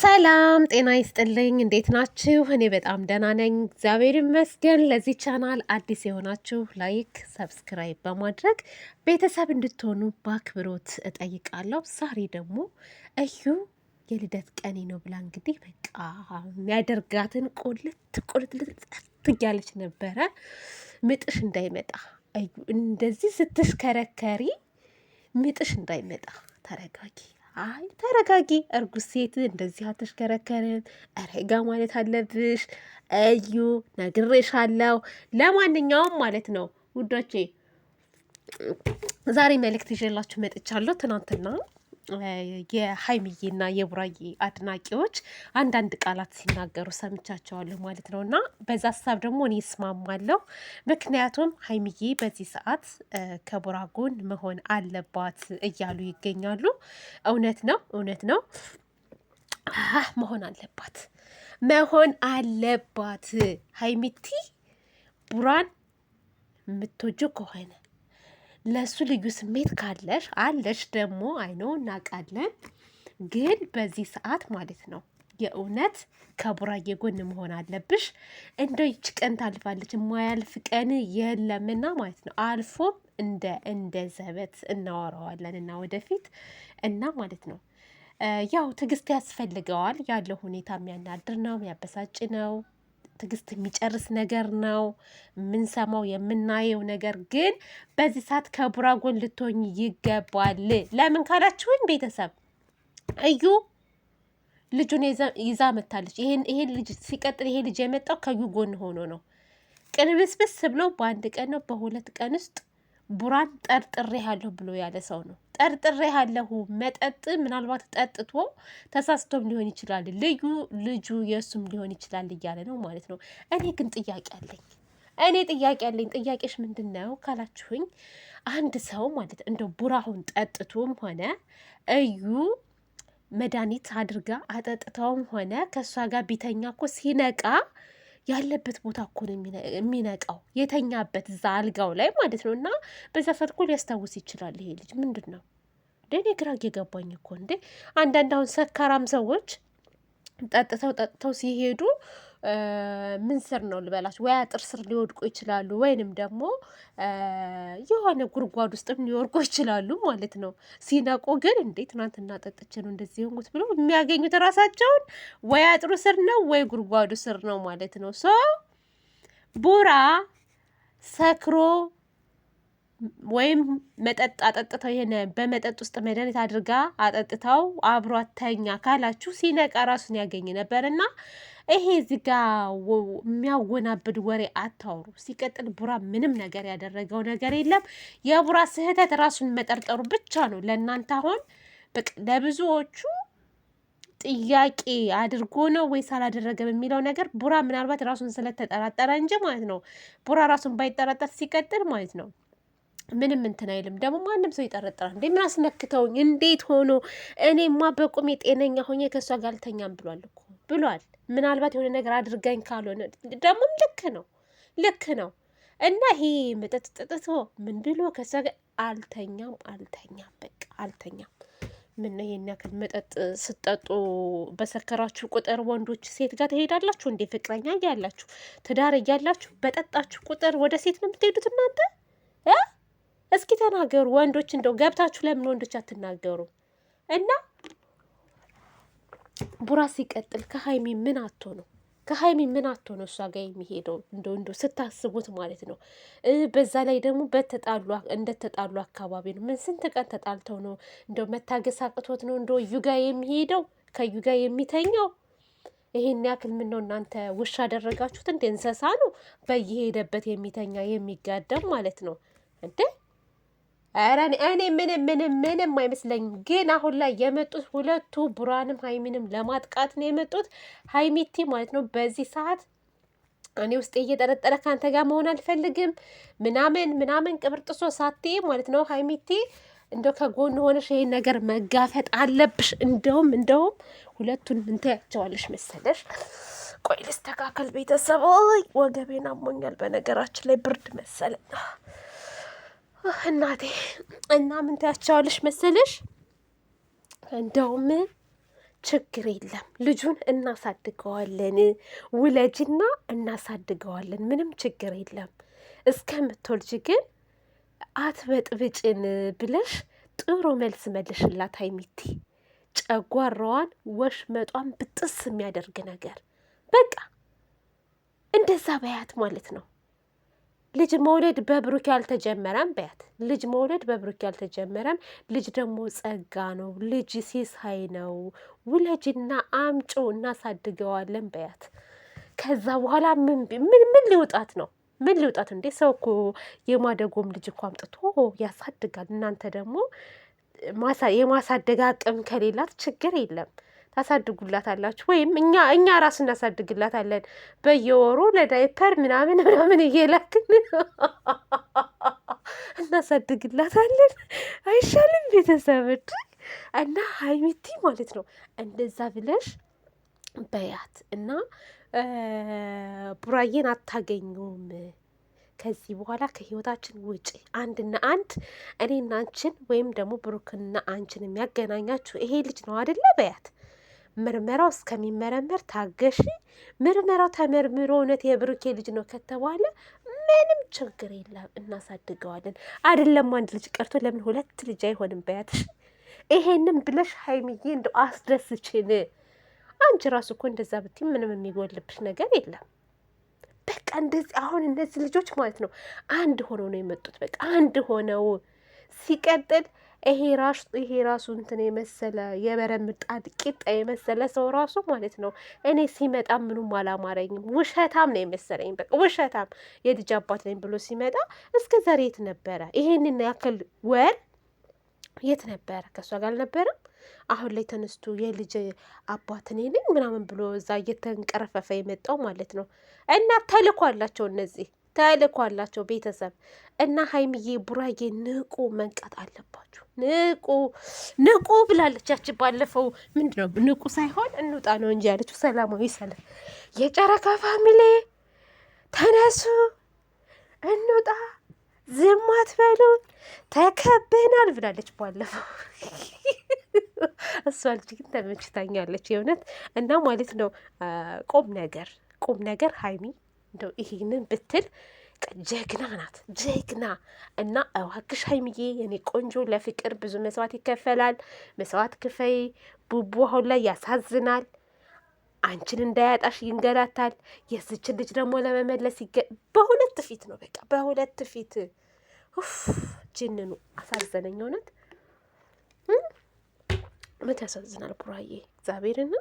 ሰላም ጤና ይስጥልኝ። እንዴት ናችሁ? እኔ በጣም ደህና ነኝ፣ እግዚአብሔር ይመስገን። ለዚህ ቻናል አዲስ የሆናችሁ ላይክ፣ ሰብስክራይብ በማድረግ ቤተሰብ እንድትሆኑ በአክብሮት እጠይቃለሁ። ዛሬ ደግሞ እዩ የልደት ቀኔ ነው ብላ እንግዲህ በቃ የሚያደርጋትን ቁልት እያለች ነበረ። ምጥሽ እንዳይመጣ እዩ፣ እንደዚህ ስትሽከረከሪ ምጥሽ እንዳይመጣ ተረጋጊ። አይ ተረጋጊ፣ እርጉዝ ሴት እንደዚህ አትሽከረከርም። ረጋ ማለት አለብሽ እዩ፣ ነግሬሻለሁ። ለማንኛውም ማለት ነው ውዶቼ ዛሬ መልእክት ይዤላችሁ መጥቻለሁ። ትናንትና የሀይሚዬና የቡራዬ አድናቂዎች አንዳንድ ቃላት ሲናገሩ ሰምቻቸዋለሁ ማለት ነው። እና በዛ ሀሳብ ደግሞ እኔ እስማማለሁ። ምክንያቱም ሀይሚዬ በዚህ ሰዓት ከቡራ ጎን መሆን አለባት እያሉ ይገኛሉ። እውነት ነው፣ እውነት ነው። መሆን አለባት ሀይሚቲ ቡራን የምትወጁ ከሆነ ለሱ ልዩ ስሜት ካለሽ አለሽ ደግሞ አይነው እናውቃለን። ግን በዚህ ሰዓት ማለት ነው የእውነት ከቡራዬ ጎን መሆን አለብሽ። እንደው ይች ቀን ታልፋለች፣ የማያልፍ ቀን የለምና ማለት ነው። አልፎም እንደ ዘበት እናወራዋለን እና ወደፊት እና ማለት ነው ያው ትዕግስት ያስፈልገዋል። ያለው ሁኔታ የሚያናድር ነው፣ የሚያበሳጭ ነው። ትዕግስት የሚጨርስ ነገር ነው የምንሰማው የምናየው ነገር። ግን በዚህ ሰዓት ከቡራ ጎን ልትሆኝ ይገባል። ለምን ካላችሁኝ ቤተሰብ እዩ ልጁን ይዛ መታለች። ይሄን ልጅ ሲቀጥል ይሄ ልጅ የመጣው ከዩ ጎን ሆኖ ነው። ቅንብስብስ ብሎ በአንድ ቀን ነው በሁለት ቀን ውስጥ ቡራን ጠርጥሬሃለሁ ብሎ ያለ ሰው ነው። ጠርጥሬሃለሁ መጠጥ ምናልባት ጠጥቶ ተሳስቶም ሊሆን ይችላል። ልጁ የእሱም ሊሆን ይችላል እያለ ነው ማለት ነው። እኔ ግን ጥያቄ አለኝ። ጥያቄሽ ምንድን ነው ካላችሁኝ አንድ ሰው ማለት እንደው ቡራሁን ጠጥቶም ሆነ እዩ መድኃኒት አድርጋ አጠጥተውም ሆነ ከእሷ ጋር ቢተኛ እኮ ሲነቃ ያለበት ቦታ እኮ ነው የሚነቃው፣ የተኛበት እዛ አልጋው ላይ ማለት ነው። እና በዛ ሰዓት እኮ ሊያስታውስ ይችላል ይሄ ልጅ። ምንድን ነው እንዴ? እኔ ግራ እየገባኝ እኮ እንዴ። አንዳንድ አሁን ሰካራም ሰዎች ጠጥተው ሲሄዱ ምን ስር ነው ልበላችሁ፣ ወይ አጥር ስር ሊወድቁ ይችላሉ፣ ወይንም ደግሞ የሆነ ጉድጓድ ውስጥም ሊወድቁ ይችላሉ ማለት ነው። ሲነቁ ግን እንዴ ትናንትና ጠጥቼ ነው እንደዚህ የሆንኩት ብሎ የሚያገኙት ራሳቸውን ወይ አጥሩ ስር ነው ወይ ጉድጓዱ ስር ነው ማለት ነው። ሶ ቡራ ሰክሮ ወይም መጠጥ አጠጥተው ይሄን በመጠጥ ውስጥ መድኃኒት አድርጋ አጠጥተው አብሯት ተኛ ካላችሁ ሲነቃ ራሱን ያገኝ ነበርና ይሄ እዚህ ጋ የሚያወናብድ ወሬ አታውሩ። ሲቀጥል ቡራ ምንም ነገር ያደረገው ነገር የለም። የቡራ ስህተት ራሱን መጠርጠሩ ብቻ ነው ለእናንተ አሁን በቃ ለብዙዎቹ ጥያቄ አድርጎ ነው ወይስ አላደረገም የሚለው ነገር። ቡራ ምናልባት ራሱን ስለተጠራጠረ እንጂ ማለት ነው። ቡራ ራሱን ባይጠራጠር ሲቀጥል ማለት ነው ምንም እንትን አይልም። ደግሞ ማንም ሰው ይጠረጥራል እንዴ? ምን አስነክተውኝ? እንዴት ሆኖ? እኔማ በቁሜ ጤነኛ ሆኜ ከእሷ ጋር አልተኛም ብሏል እኮ ብሏል። ምናልባት የሆነ ነገር አድርጋኝ ካልሆነ ደግሞም ልክ ነው። እና ይሄ መጠጥ ጠጥቶ ምን ብሎ ከእሷ ጋር አልተኛም በቃ አልተኛም። ምን ነው ይሄን ያክል መጠጥ ስጠጡ በሰከራችሁ ቁጥር ወንዶች ሴት ጋር ትሄዳላችሁ እንዴ? ፍቅረኛ እያላችሁ ትዳር እያላችሁ በጠጣችሁ ቁጥር ወደ ሴት ነው የምትሄዱት እናንተ? እስኪ ተናገሩ ወንዶች፣ እንደው ገብታችሁ ለምን ወንዶች አትናገሩ? እና ቡራ ሲቀጥል ከሀይሚ ምን አቶ ነው እሷ ጋር የሚሄደው? እንደ ስታስቡት ማለት ነው። በዛ ላይ ደግሞ እንደተጣሉ አካባቢ ነው። ምን ስንት ቀን ተጣልተው ነው እንደው መታገስ አቅቶት ነው እንደው እዩ ጋር የሚሄደው ከዩ ጋር የሚተኛው? ይሄን ያክል ምን ነው እናንተ ውሻ አደረጋችሁት እንደ እንስሳ ነው በየሄደበት የሚተኛ የሚጋደም ማለት ነው እንዴ? ኧረ እኔ ምንም አይመስለኝም። ግን አሁን ላይ የመጡት ሁለቱ ቡራንም ሀይሚንም ለማጥቃት ነው የመጡት። ሀይሚቲ ማለት ነው በዚህ ሰዓት እኔ ውስጥ እየጠረጠረ ከአንተ ጋር መሆን አልፈልግም ምናምን ቅብርጥሶ ሳቴ ማለት ነው ሀይሚቲ እንደው ከጎን ሆነሽ ይሄን ነገር መጋፈጥ አለብሽ። እንደውም ሁለቱን ምን ታያቸዋለሽ መሰለሽ? ቆይ ልስተካከል ቤተሰብ። ወገቤን አሞኛል በነገራችን ላይ ብርድ መሰለኝ እናቴ። እና ምን ታያቸዋለሽ መሰለሽ? እንደውም ችግር የለም ልጁን እናሳድገዋለን፣ ውለጅና እናሳድገዋለን፣ ምንም ችግር የለም። እስከምትወልጅ ግን አትበጥብጭን ብለሽ ጥሩ መልስ መልሽላት ሀይሚቲ። ጨጓራዋን ወሽመጧን ብጥስ የሚያደርግ ነገር በቃ እንደዛ በያት ማለት ነው። ልጅ መውለድ በብሩክ ያልተጀመረም በያት። ልጅ መውለድ በብሩክ ያልተጀመረም፣ ልጅ ደግሞ ጸጋ ነው፣ ልጅ ሲሳይ ነው። ውለጅና አምጮ እናሳድገዋለን በያት። ከዛ በኋላ ምን ሊውጣት ነው? ምን ሊውጣት እንዴ? ሰው እኮ የማደጎም ልጅ እኮ አምጥቶ ያሳድጋል። እናንተ ደግሞ የማሳደግ አቅም ከሌላት ችግር የለም ታሳድጉላት አላችሁ፣ ወይም እኛ ራሱ እናሳድግላታለን በየወሩ ለዳይፐር ምናምን እየላክን እናሳድግላታለን። አይሻልም? ቤተሰቦች እና ሀይሚቲ ማለት ነው እንደዛ ብለሽ በያት እና ቡራዬን አታገኙም ከዚህ በኋላ ከህይወታችን ውጪ። አንድና አንድ እኔና አንቺን ወይም ደግሞ ብሩክና አንቺን የሚያገናኛችሁ ይሄ ልጅ ነው አይደለ? በያት። ምርመራው እስከሚመረመር ታገሺ። ምርመራው ተመርምሮ እውነት የብሩኬ ልጅ ነው ከተባለ ምንም ችግር የለም፣ እናሳድገዋለን። አይደለም አንድ ልጅ ቀርቶ ለምን 2 ልጅ አይሆንም? በያትሽ። ይሄንን ብለሽ ሀይሚዬ እንደው አስደስችን። አንቺ ራሱ እኮ እንደዛ ብትይ ምንም የሚጎልብሽ ነገር የለም። በቃ እንደዚህ አሁን እነዚህ ልጆች ማለት ነው አንድ ሆነው ነው የመጡት። በቃ አንድ ሆነው ሲቀጥል ይሄ ራሱ እንትን የመሰለ የበረም ምጣድ ቂጣ የመሰለ ሰው ራሱ ማለት ነው እኔ ሲመጣ ምኑም አላማረኝም። ውሸታም ነው የመሰለኝ። በቃ ውሸታም የልጅ አባት ነኝ ብሎ ሲመጣ እስከ ዛሬ የት ነበረ? ይሄንን ያክል ወር የት ነበረ? ከእሷ ጋር አልነበረም። አሁን ላይ ተነስቶ የልጅ አባት እኔ ነኝ ምናምን ብሎ እዛ እየተንቀረፈፈ የመጣው ማለት ነው። እና ተልኮ አላቸው እነዚህ ተልኮ አላቸው ቤተሰብ እና ሀይሚዬ ቡራዬ ንቁ፣ መንቃት አለባችሁ። ንቁ ብላለች። ያች ባለፈው ምንድን ነው ንቁ ሳይሆን እንውጣ ነው እንጂ ያለችው ሰላማዊ ሰልፍ። የጨረካ ፋሚሊ ተነሱ፣ እንውጣ፣ ዝም አትበሉን፣ ተከበናል ብላለች ባለፈው። እሷ ልጅ ግን ተመችታኛለች የእውነት እና ማለት ነው ቁም ነገር ሀይሚ እንደው ይሄንን ብትል ጀግና ናት፣ ጀግና እና እባክሽ ሀይሚዬ የኔ ቆንጆ ለፍቅር ብዙ መስዋዕት ይከፈላል። መስዋዕት ክፈይ። ቡቡ አሁን ላይ ያሳዝናል። አንቺን እንዳያጣሽ ይንገላታል። የዝችን ልጅ ደግሞ ለመመለስ በሁለት ፊት ነው፣ በቃ በሁለት ፊት ጅንኑ አሳዘነኝ። እውነት ያሳዝናል ቡራዬ እግዚአብሔርን